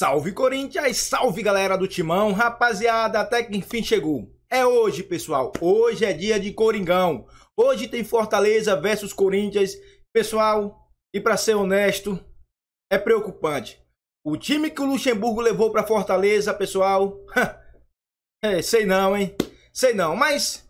Salve Corinthians, salve galera do Timão, rapaziada, até que enfim chegou. É hoje, pessoal, hoje é dia de Coringão. Hoje tem Fortaleza versus Corinthians, pessoal, e pra ser honesto, é preocupante. O time que o Luxemburgo levou pra Fortaleza, pessoal, sei não, hein, sei não, mas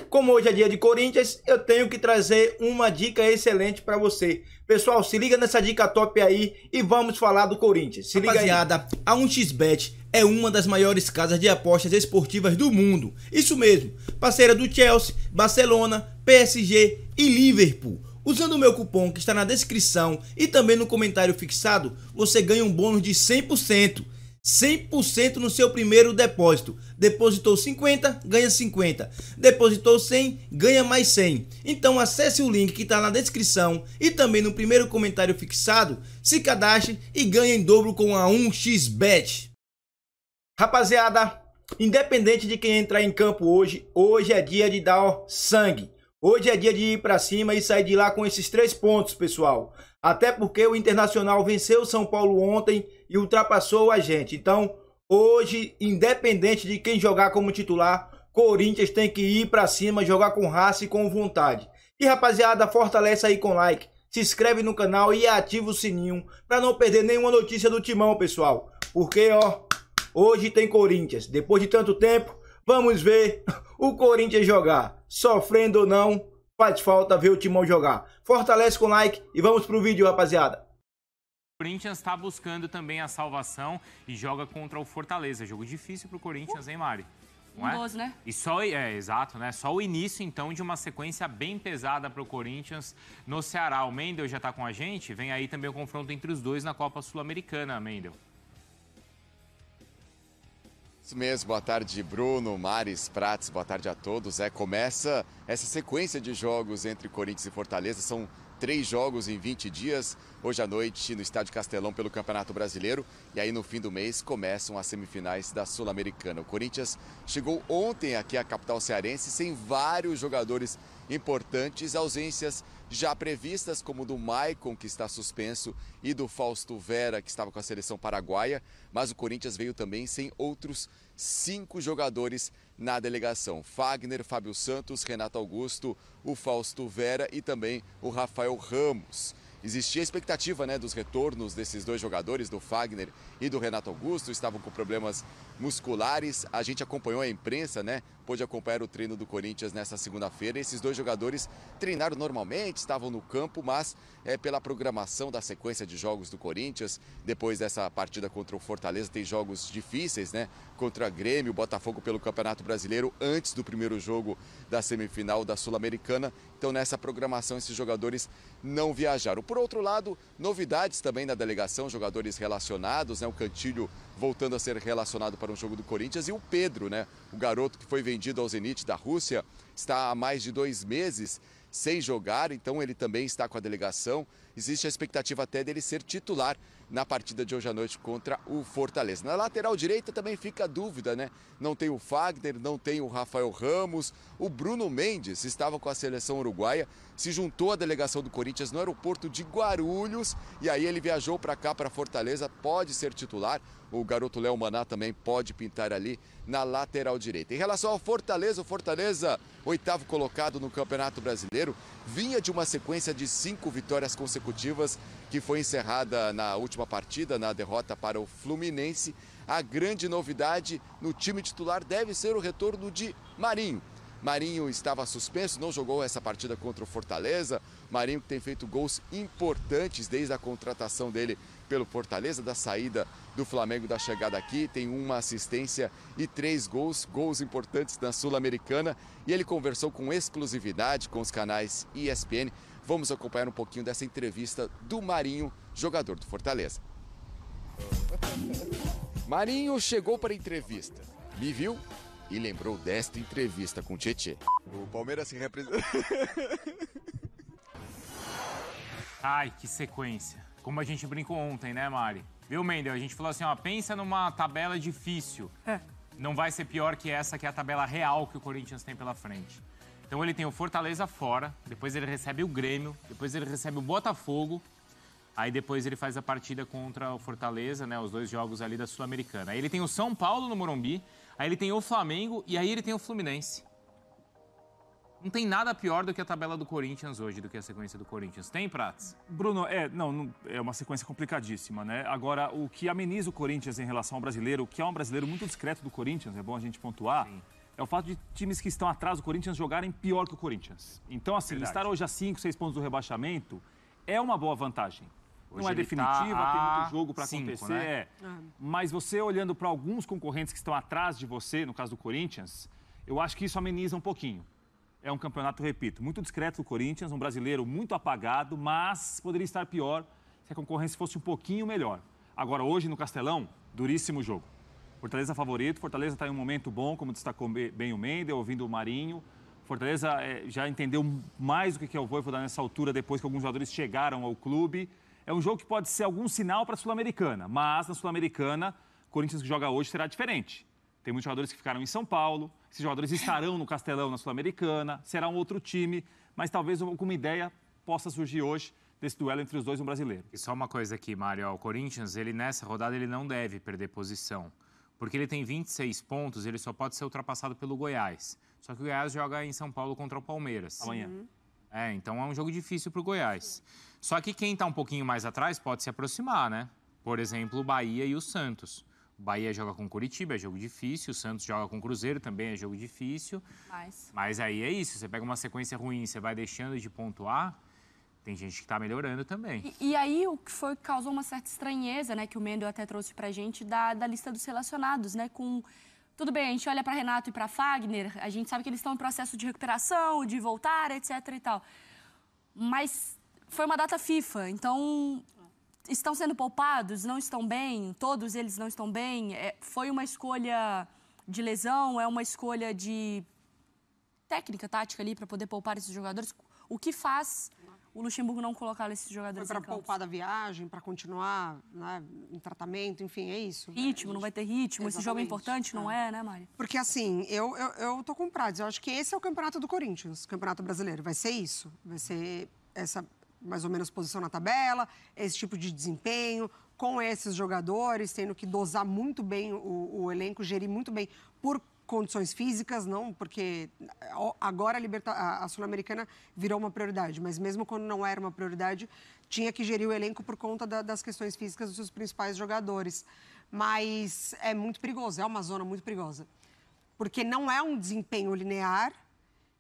como hoje é dia de Corinthians, eu tenho que trazer uma dica excelente pra você. Pessoal, se liga nessa dica top aí e vamos falar do Corinthians. Se liga aí. Rapaziada, a 1xBet é uma das maiores casas de apostas esportivas do mundo. Isso mesmo, parceira do Chelsea, Barcelona, PSG e Liverpool. Usando o meu cupom que está na descrição e também no comentário fixado, você ganha um bônus de 100%. 100% no seu primeiro depósito. Depositou 50, ganha 50. Depositou 100, ganha mais 100. Então acesse o link que está na descrição e também no primeiro comentário fixado, se cadastre e ganhe em dobro com a 1xBet. Rapaziada, independente de quem entrar em campo hoje, hoje é dia de dar sangue. Hoje é dia de ir para cima e sair de lá com esses 3 pontos, pessoal. Até porque o Internacional venceu o São Paulo ontem e ultrapassou a gente. Então, hoje, independente de quem jogar como titular, Corinthians tem que ir para cima, jogar com raça e com vontade. E rapaziada, fortalece aí com like, se inscreve no canal e ativa o sininho para não perder nenhuma notícia do Timão, pessoal. Porque, ó, hoje tem Corinthians. Depois de tanto tempo, vamos ver o Corinthians jogar. Sofrendo ou não, faz falta ver o Timão jogar. Fortalece com like e vamos pro vídeo, rapaziada. O Corinthians está buscando também a salvação e joga contra o Fortaleza. Jogo difícil pro Corinthians, hein, Mari? Não é? 12, né? E só, exato, né? Só o início, então, de uma sequência bem pesada pro Corinthians no Ceará. O Mendel já tá com a gente. Vem aí também o confronto entre os dois na Copa Sul-Americana, Mendel. Isso mesmo, boa tarde Bruno, Maris, Prates, boa tarde a todos. Começa essa sequência de jogos entre Corinthians e Fortaleza, são 3 jogos em 20 dias, hoje à noite no Estádio Castelão pelo Campeonato Brasileiro e aí no fim do mês começam as semifinais da Sul-Americana. O Corinthians chegou ontem aqui à capital cearense sem vários jogadores importantes, ausências já previstas como do Maicon, que está suspenso, e do Fausto Vera, que estava com a seleção paraguaia, mas o Corinthians veio também sem outros 5 jogadores na delegação. Fagner, Fábio Santos, Renato Augusto, o Fausto Vera e também o Rafael Ramos. Existia a expectativa, né, dos retornos desses 2 jogadores, do Fagner e do Renato Augusto, estavam com problemas musculares. A gente acompanhou a imprensa, né, pôde acompanhar o treino do Corinthians nessa segunda-feira. Esses 2 jogadores treinaram normalmente, estavam no campo, mas pela programação da sequência de jogos do Corinthians, depois dessa partida contra o Fortaleza, tem jogos difíceis, né, contra Grêmio, Botafogo pelo Campeonato Brasileiro, antes do primeiro jogo da semifinal da Sul-Americana. Então nessa programação esses jogadores não viajaram. Por outro lado, novidades também na delegação, jogadores relacionados, né? O Cantilho voltando a ser relacionado para um jogo do Corinthians e o Pedro, né? O garoto que foi vendido ao Zenit da Rússia, está há mais de 2 meses sem jogar, então ele também está com a delegação. Existe a expectativa até dele ser titular na partida de hoje à noite contra o Fortaleza. Na lateral direita também fica a dúvida, né? Não tem o Fagner, não tem o Rafael Ramos. O Bruno Mendes estava com a seleção uruguaia, se juntou à delegação do Corinthians no aeroporto de Guarulhos e aí ele viajou para cá, para Fortaleza, pode ser titular. O garoto Léo Maná também pode pintar ali na lateral direita. Em relação ao Fortaleza, o Fortaleza, 8º colocado no Campeonato Brasileiro, vinha de uma sequência de 5 vitórias consecutivas que foi encerrada na última partida, na derrota para o Fluminense. A grande novidade no time titular deve ser o retorno de Marinho. Marinho estava suspenso, não jogou essa partida contra o Fortaleza. Marinho que tem feito gols importantes desde a contratação dele pelo Fortaleza, da saída do Flamengo, da chegada aqui. Tem uma assistência e 3 gols importantes na Sul-Americana. E ele conversou com exclusividade com os canais ESPN. Vamos acompanhar um pouquinho dessa entrevista do Marinho, jogador do Fortaleza. Marinho chegou para a entrevista, me viu e lembrou desta entrevista com o Tietê. O Palmeiras se representa. Ai, que sequência. Como a gente brincou ontem, né, Mari? Viu, Mendel? A gente falou assim, ó, pensa numa tabela difícil. Não vai ser pior que essa, que é a tabela real que o Corinthians tem pela frente. Então ele tem o Fortaleza fora, depois ele recebe o Grêmio, depois ele recebe o Botafogo, Aí depois ele faz a partida contra o Fortaleza, né? Os 2 jogos ali da Sul-Americana. Aí ele tem o São Paulo no Morumbi, aí ele tem o Flamengo e aí ele tem o Fluminense. Não tem nada pior do que a tabela do Corinthians hoje, do que a sequência do Corinthians. Tem, Prats? Bruno, não, é uma sequência complicadíssima, né? Agora, o que ameniza o Corinthians em relação ao brasileiro, que é um brasileiro muito discreto do Corinthians, é bom a gente pontuar, sim, é o fato de times que estão atrás do Corinthians jogarem pior que o Corinthians. Então, assim, verdade, estar hoje a 5, 6 pontos do rebaixamento é uma boa vantagem. Hoje não é definitiva, tem muito jogo para acontecer, né? Mas você olhando para alguns concorrentes que estão atrás de você, no caso do Corinthians, eu acho que isso ameniza um pouquinho. É um campeonato, repito, muito discreto do Corinthians, um brasileiro muito apagado, mas poderia estar pior se a concorrência fosse um pouquinho melhor. Agora, hoje no Castelão, duríssimo jogo. Fortaleza favorito, Fortaleza está em um momento bom, como destacou bem o Mendel, ouvindo o Marinho. Fortaleza já entendeu mais o que é o Vojvoda nessa altura, depois que alguns jogadores chegaram ao clube. É um jogo que pode ser algum sinal para a Sul-Americana, mas na Sul-Americana, o Corinthians que joga hoje será diferente. Tem muitos jogadores que ficaram em São Paulo, esses jogadores estarão no Castelão, na Sul-Americana, será um outro time, mas talvez alguma ideia possa surgir hoje desse duelo entre os dois no brasileiro. E só uma coisa aqui, Mário, o Corinthians, nessa rodada, ele não deve perder posição, porque ele tem 26 pontos, ele só pode ser ultrapassado pelo Goiás. Só que o Goiás joga em São Paulo contra o Palmeiras. Amanhã. Então é um jogo difícil para o Goiás. Só que quem está um pouquinho mais atrás pode se aproximar, né? Por exemplo, o Bahia e o Santos. O Bahia joga com o Curitiba, é jogo difícil. O Santos joga com o Cruzeiro, também é jogo difícil. Mas aí é isso, você pega uma sequência ruim, você vai deixando de pontuar, tem gente que está melhorando também. E aí o que causou uma certa estranheza, né, que o Mendel até trouxe pra gente, da lista dos relacionados, né, com... Tudo bem, a gente olha para Renato e para Fagner, a gente sabe que eles estão em processo de recuperação, de voltar, etc e tal. Mas foi uma data FIFA, então estão sendo poupados, não estão bem, todos eles não estão bem. Foi uma escolha de lesão, é uma escolha de técnica, tática ali para poder poupar esses jogadores. O que faz o Luxemburgo não colocar esses jogadores em campo? Para poupar da viagem, para continuar, né, em tratamento, enfim, é isso. Ritmo, não vai ter ritmo. Exatamente. Esse jogo é importante, não é, né, Mari? Porque, assim, eu tô com pratos. Eu acho que esse é o campeonato do Corinthians, o campeonato brasileiro. Vai ser isso. Vai ser essa, mais ou menos, posição na tabela, esse tipo de desempenho, com esses jogadores, tendo que dosar muito bem o elenco, gerir muito bem por condições físicas, não, porque agora a Sul-Americana virou uma prioridade, mas mesmo quando não era uma prioridade, tinha que gerir o elenco por conta das questões físicas dos seus principais jogadores. Mas é muito perigoso, é uma zona muito perigosa, porque não é um desempenho linear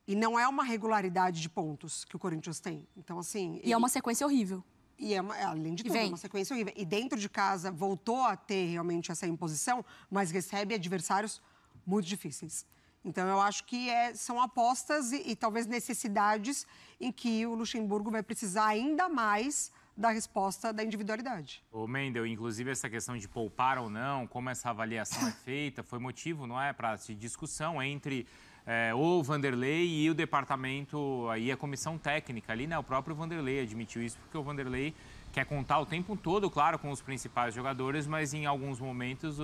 e não é uma regularidade de pontos que o Corinthians tem. Então, assim... E é uma sequência horrível. E além de tudo, é uma sequência horrível. E dentro de casa voltou a ter realmente essa imposição, mas recebe adversários muito difíceis. Então, eu acho que são apostas e talvez necessidades em que o Luxemburgo vai precisar ainda mais da resposta da individualidade. Ô, Mendel, inclusive essa questão de poupar ou não, como essa avaliação é feita, foi motivo, não é, para discussão entre o Vanderlei e o departamento, aí a comissão técnica ali, né? O próprio Vanderlei admitiu isso, porque o Vanderlei quer contar o tempo todo, claro, com os principais jogadores, mas em alguns momentos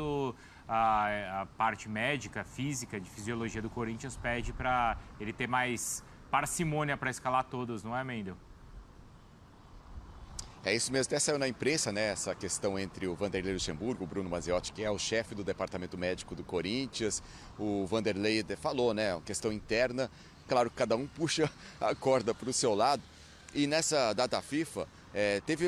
a parte médica, física, de fisiologia do Corinthians pede para ele ter mais parcimônia para escalar todos, não é, Mendel? É isso mesmo, até saiu na imprensa, né, essa questão entre o Vanderlei Luxemburgo, o Bruno Maziotti, que é o chefe do departamento médico do Corinthians. O Vanderlei falou, né, uma questão interna, claro que cada um puxa a corda para o seu lado. E nessa data FIFA,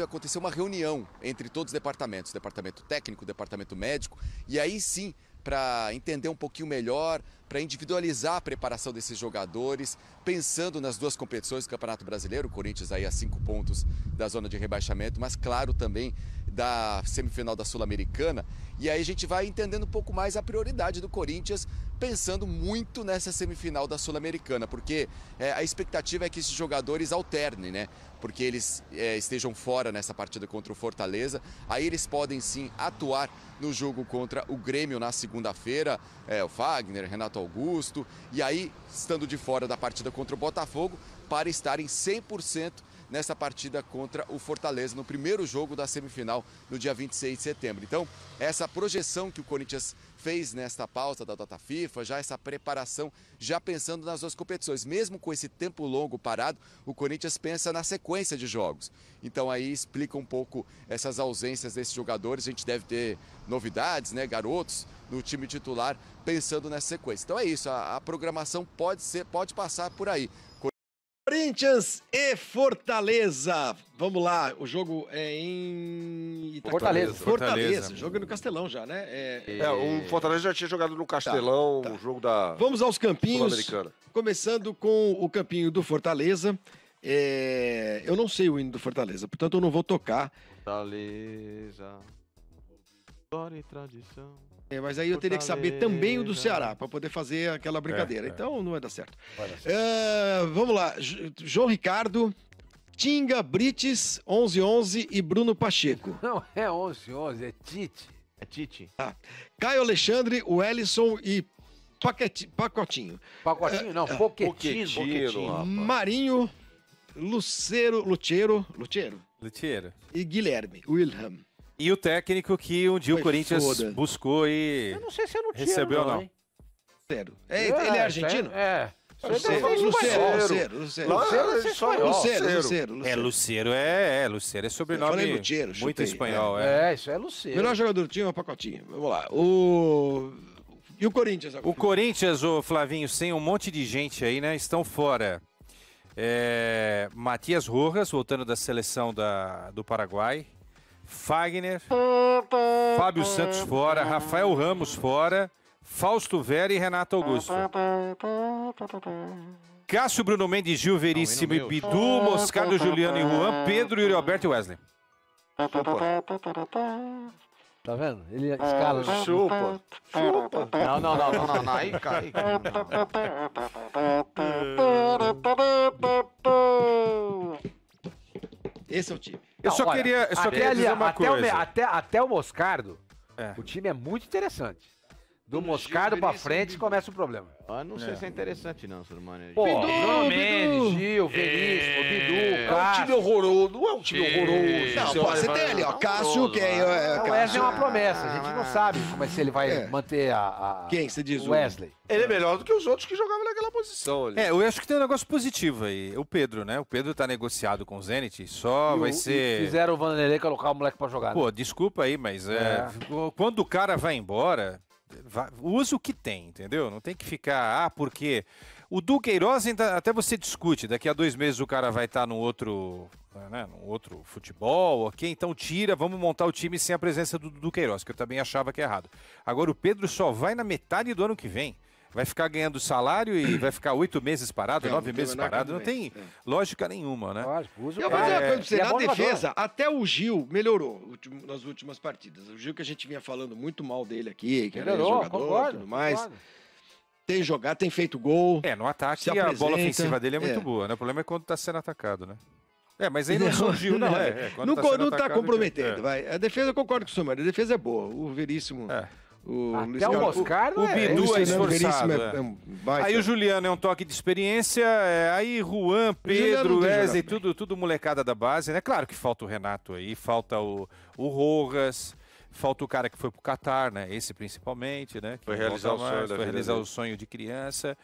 aconteceu uma reunião entre todos os departamentos, departamento técnico, departamento médico, e aí sim, para entender um pouquinho melhor, para individualizar a preparação desses jogadores, pensando nas duas competições do Campeonato Brasileiro, o Corinthians aí a 5 pontos da zona de rebaixamento, mas claro também da semifinal da Sul-Americana. E aí a gente vai entendendo um pouco mais a prioridade do Corinthians, pensando muito nessa semifinal da Sul-Americana, porque a expectativa é que esses jogadores alternem, né? Porque eles estejam fora nessa partida contra o Fortaleza, aí eles podem sim atuar no jogo contra o Grêmio na segunda-feira, o Fagner, Renato Augusto, e aí estando de fora da partida contra o Botafogo, para estarem 100% nessa partida contra o Fortaleza, no primeiro jogo da semifinal, no dia 26 de setembro. Então, essa projeção que o Corinthians fez nesta pausa da data FIFA, já essa preparação, já pensando nas duas competições. Mesmo com esse tempo longo parado, o Corinthians pensa na sequência de jogos. Então aí explica um pouco essas ausências desses jogadores. A gente deve ter novidades, né, garotos no time titular, pensando nessa sequência. Então é isso, a programação pode passar por aí. Corinthians e Fortaleza. Vamos lá, o jogo é em Fortaleza. Jogo no Castelão já, né? O Fortaleza já tinha jogado no Castelão, o jogo da Vamos aos campinhos, começando com o campinho do Fortaleza. Eu não sei o hino do Fortaleza, portanto eu não vou tocar. Fortaleza, história e tradição. Mas aí eu teria que saber também o do Ceará, para poder fazer aquela brincadeira. Então não vai dar certo. Vamos lá. João Ricardo, Tinga, Brites, 11-11 e Bruno Pacheco. Não é 11-11, é Tite. É Tite. Caio Alexandre, Wellison e Pacotinho. Pacotinho não, Pochettino. Marinho, Lucheiro e Guilherme, Wilhelm. E o técnico que um dia o Corinthians buscou e eu não sei se eu não recebeu, não. Ele é argentino? Luceiro é sobrenome muito espanhol. Isso é Luceiro. Melhor jogador do time é o Pacotinho. Vamos lá. E o Corinthians agora? O Corinthians, ô Flavinho, sem um monte de gente aí, né? Estão fora. Matias Rojas, voltando da seleção do Paraguai. Fagner, Fábio Santos fora, Rafael Ramos fora, Fausto Vera e Renato Augusto. Cássio, Bruno Mendes, Gil Veríssimo e Bidu, Moscardo, Juliano e Juan, Pedro, Yuri Alberto e Wesley. Tá vendo? Ele escala. Chupa. Não. Aí cai. Esse é o time. Eu só queria dizer uma coisa. Até o Moscardo, o time é muito interessante. Do Moscardo pra frente começa o problema. Não sei se é interessante não, Sormani. Bruno Mendes, Gil, Veríssimo, Bidu, Cássio. É um time horroroso, não é um time horroroso. Não, você tem ali, ó, Cássio, que é... O Wesley é uma promessa, a gente não sabe se ele vai manter Quem você diz? o Wesley. Ele é melhor do que os outros que jogavam naquela posição ali. Eu acho que tem um negócio positivo aí. O Pedro, né? O Pedro tá negociado com o Zenit, vai ser... Fizeram o Vanderlei colocar o moleque pra jogar. Pô, desculpa aí, mas quando o cara vai embora... Usa o que tem, entendeu? Não tem que ficar, porque o Duqueiroz ainda até você discute, daqui a 2 meses o cara vai estar num outro futebol, ok? Então tira, vamos montar o time sem a presença do Duqueiroz, que eu também achava que é errado. Agora o Pedro só vai na metade do ano que vem. Vai ficar ganhando salário e vai ficar 8 meses parado, 9 meses parado. Não tem lógica nenhuma, né? Eu vou dizer uma coisa pra você, na defesa, até o Gil melhorou nas últimas partidas. O Gil que a gente vinha falando muito mal dele aqui, que melhorou, era jogador e tudo mais. Tem jogado, tem feito gol. No ataque a bola ofensiva dele é muito boa, né? O problema é quando tá sendo atacado, né? Mas aí não surgiu, não. Não tá comprometendo, vai. A defesa, eu concordo com o senhor, a defesa é boa. O Veríssimo... Até o Moscardo o Bidu é esforçado. Aí Aí o Juliano é um toque de experiência, aí Juan, Pedro, Wesley, tudo molecada da base, né? Claro que falta o Renato aí, falta o Rojas, falta o cara que foi pro Catar, né? Esse principalmente, né? Que foi realizar o sonho de criança.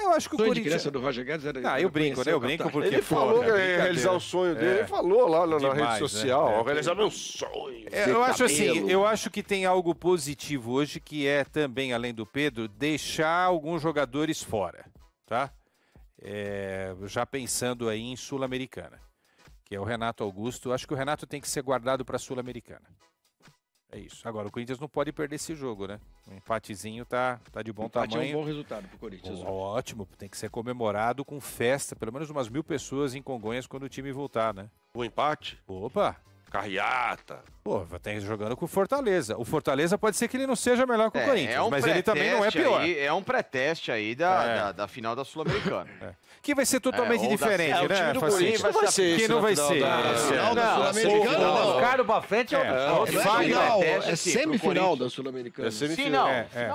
Eu acho que o sonho de criança do Roger Guedes era... eu brinco, né? Eu brinco porque... Ele falou que ia realizar o sonho dele, ele falou lá na rede social, realizar meu sonho. Eu acho que tem algo positivo hoje, que é também, além do Pedro, deixar alguns jogadores fora, tá? Já pensando aí em Sul-Americana, que é o Renato Augusto. Acho que o Renato tem que ser guardado para a Sul-Americana. É isso. Agora, o Corinthians não pode perder esse jogo, né? Um empatezinho tá de bom tamanho. É um bom resultado pro Corinthians. Ótimo, tem que ser comemorado com festa, pelo menos umas 1000 pessoas em Congonhas quando o time voltar, né? Um empate? Opa! Carriata. Pô, tem jogando com o Fortaleza. O Fortaleza pode ser que ele não seja melhor que o Corinthians, mas ele também não é pior. É um pré-teste aí da final da Sul-Americana. Que vai ser totalmente diferente, né? O time do Corinthians vai ser que não vai ser. Final da Sul-Americana, não. Caro pra frente é semifinal da Sul-Americana. Sim, não.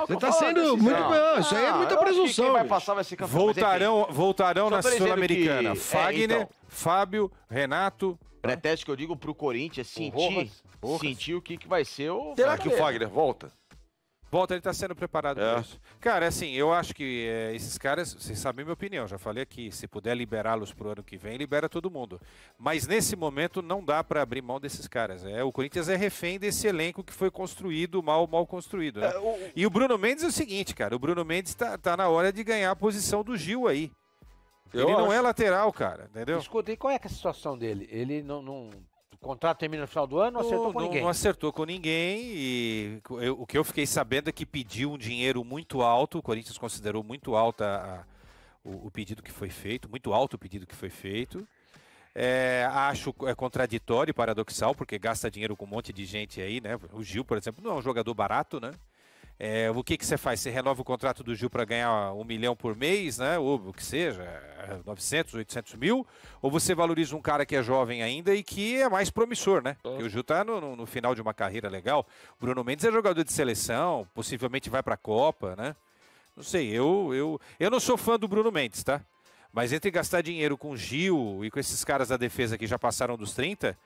Você tá sendo muito... Isso aí é muita presunção. Quem vai passar vai ser campeão. Voltarão na Sul-Americana. Fagner, Fábio, Renato... Pré-teste que eu digo pro Corinthians sentir o que vai ser o... Será que o Fagner volta? Volta, ele tá sendo preparado por isso. Cara, assim, eu acho que esses caras, vocês sabem a minha opinião, já falei aqui, se puder liberá-los pro ano que vem, libera todo mundo. Mas nesse momento não dá para abrir mão desses caras. O Corinthians é refém desse elenco que foi construído, mal construído. Né? E o Bruno Mendes é o seguinte, cara, o Bruno Mendes tá na hora de ganhar a posição do Gil aí. Ele não é lateral, cara, entendeu? Escuta, e qual é a situação dele? Ele não... O contrato termina no final do ano, não acertou com ninguém? Não acertou com ninguém e o que eu fiquei sabendo é que pediu um dinheiro muito alto, o Corinthians considerou muito alto o pedido que foi feito, muito alto o pedido que foi feito. Acho contraditório e paradoxal, porque gasta dinheiro com um monte de gente aí, né? O Gil, por exemplo, não é um jogador barato, né? O que você faz? Você renova o contrato do Gil para ganhar 1 milhão por mês, né? Ou o que seja, 900, 800 mil, ou você valoriza um cara que é jovem ainda e que é mais promissor, né? Porque o Gil tá no final de uma carreira legal. O Bruno Mendes é jogador de seleção, possivelmente vai para a Copa, né? Não sei, eu não sou fã do Bruno Mendes, tá? Mas entre gastar dinheiro com o Gil e com esses caras da defesa que já passaram dos 30,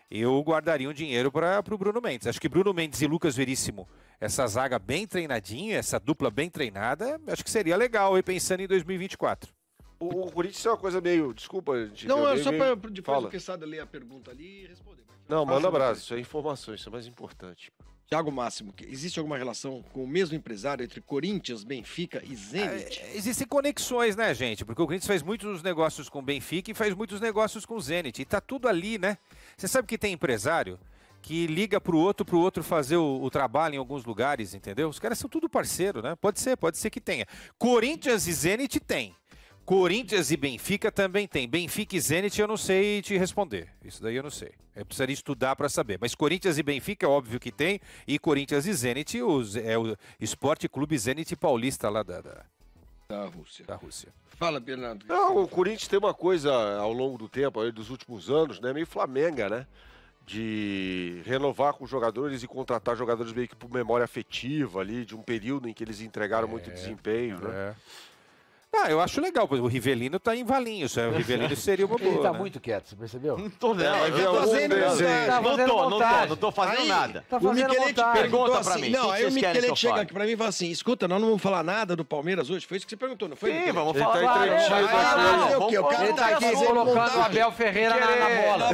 eu guardaria um dinheiro para o Bruno Mendes. Acho que Bruno Mendes e Lucas Veríssimo, essa zaga bem treinadinha, essa dupla bem treinada, acho que seria legal aí pensando em 2024. O Corinthians é uma coisa meio... Desculpa, não, é só para depois o Quesada ler a pergunta ali e responder. Não, manda abraço, isso é informação, isso é mais importante. Thiago Máximo, existe alguma relação com o mesmo empresário entre Corinthians, Benfica e Zenit? Existem conexões, né, gente? Porque o Corinthians faz muitos negócios com o Benfica e faz muitos negócios com o Zenit. E tá tudo ali, né? Você sabe que tem empresário que liga pro outro fazer o trabalho em alguns lugares, entendeu? Os caras são tudo parceiro, né? Pode ser que tenha. Corinthians e Zenit tem. Corinthians e Benfica também tem. Benfica e Zenit eu não sei te responder. Isso daí eu não sei. Eu precisaria estudar para saber. Mas Corinthians e Benfica é óbvio que tem. E Corinthians e Zenit é o Esporte Clube Zenit Paulista lá da Rússia. Fala, Bernardo. Não, o Corinthians tem uma coisa ao longo do tempo, aí, dos últimos anos, né? Meio Flamenga, né? De renovar com jogadores e contratar jogadores meio que por memória afetiva ali, de um período em que eles entregaram muito desempenho, né? Eu acho legal, o Rivelino tá em Valinhos, o Rivelino seria uma boa. Ele tá muito quieto, você percebeu? Não tô, não. Não tô fazendo nada. O Michelete pergunta pra mim. Não, aí o Michelete chega aqui pra mim e fala assim, escuta, nós não vamos falar nada do Palmeiras hoje? Foi isso que você perguntou, não foi? Sim, vamos falar. Ele tá aqui colocando o Abel Ferreira na bola.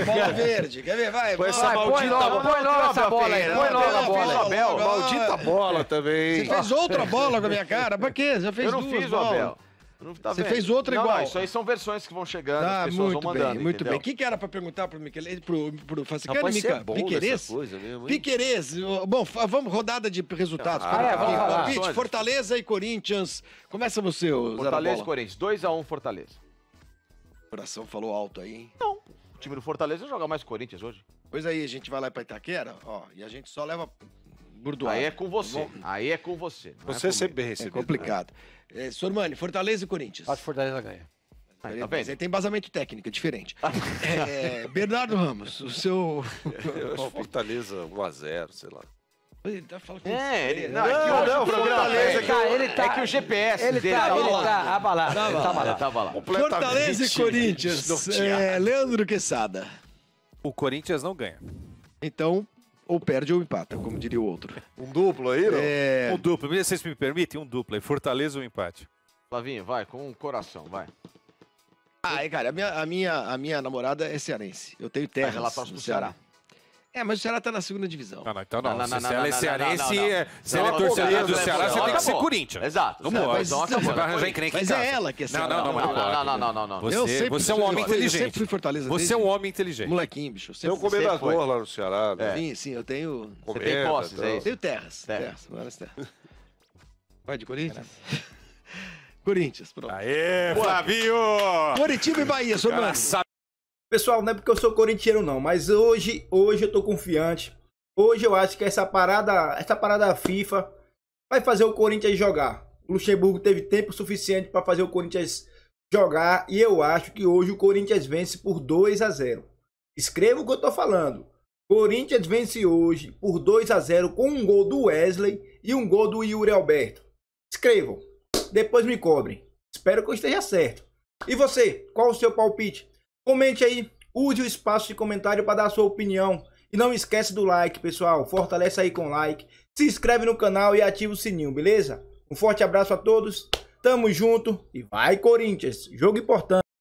Bola verde, quer ver? Vai, põe essa maldita bola. Põe logo essa bola aí, põe logo a bola. Abel, maldita bola também. Você fez outra bola com a minha cara, pra quê? Já fez duas bolas. Eu não fiz, Abel. Você fez outra igual. Não, isso aí são versões que vão chegando, as pessoas vão mandando. Muito bem. O que era pra perguntar pro Michelete, pro Piquerez? Bom, vamos rodada de resultados. Palpite, Fortaleza e Corinthians. Começa você, Fortaleza e Corinthians, 2-1 Fortaleza. O coração falou alto aí, hein? Não. O time do Fortaleza joga mais que o Corinthians hoje. Pois aí, a gente vai lá pra Itaquera, e a gente só leva burdoada. Aí é com você. Aí é com você. Você é sempre bem recebido. É complicado. Sormani, Fortaleza e Corinthians. Acho que Fortaleza ganha. Mas aí tem embasamento técnico, é diferente. Bernardo Ramos, o seu... Eu acho Fortaleza 1-0, sei lá. Ele tá falando que o Fortaleza ele tá, é que o GPS ele dele tá abalado. Tá abalado. Fortaleza e Corinthians. Leandro Quesada. O Corinthians não ganha. Então, ou perde ou empata, como diria o outro. Um duplo aí, não? Um duplo. Vocês me permitem? Um duplo aí. Fortaleza ou empate? Flavinho, vai, com o coração, vai. Cara, a minha namorada é cearense. Eu tenho terras ela torce pro Ceará. Mas o Ceará tá na segunda divisão. Então não. Se ela é cearense, se ela é torcedora do Ceará, você tem que ser Corinthians. Exato. Não pode. Você vai arranjar encrenca em casa. Mas é ela que é Ceará. Não. Você é um homem inteligente. Eu sempre fui Fortaleza. Você é um homem inteligente. Molequinho, bicho. Tem um comendador lá no Ceará. Sim, eu tenho... Você tem posses, é isso? Tenho terras. Vai de Corinthians? Corinthians, pronto. Aê, Flavinho! Coritiba e Bahia, Sormani. Pessoal, não é porque eu sou corintiano não, mas hoje eu tô confiante. Hoje eu acho que essa parada FIFA vai fazer o Corinthians jogar. O Luxemburgo teve tempo suficiente para fazer o Corinthians jogar e eu acho que hoje o Corinthians vence por 2-0. Escreva o que eu tô falando. Corinthians vence hoje por 2-0 com um gol do Wesley e um gol do Yuri Alberto. Escrevam, depois me cobrem. Espero que eu esteja certo. E você, qual o seu palpite? Comente aí, use o espaço de comentário para dar a sua opinião. E não esquece do like, pessoal. Fortalece aí com like. Se inscreve no canal e ativa o sininho, beleza? Um forte abraço a todos. Tamo junto e vai Corinthians. Jogo importante.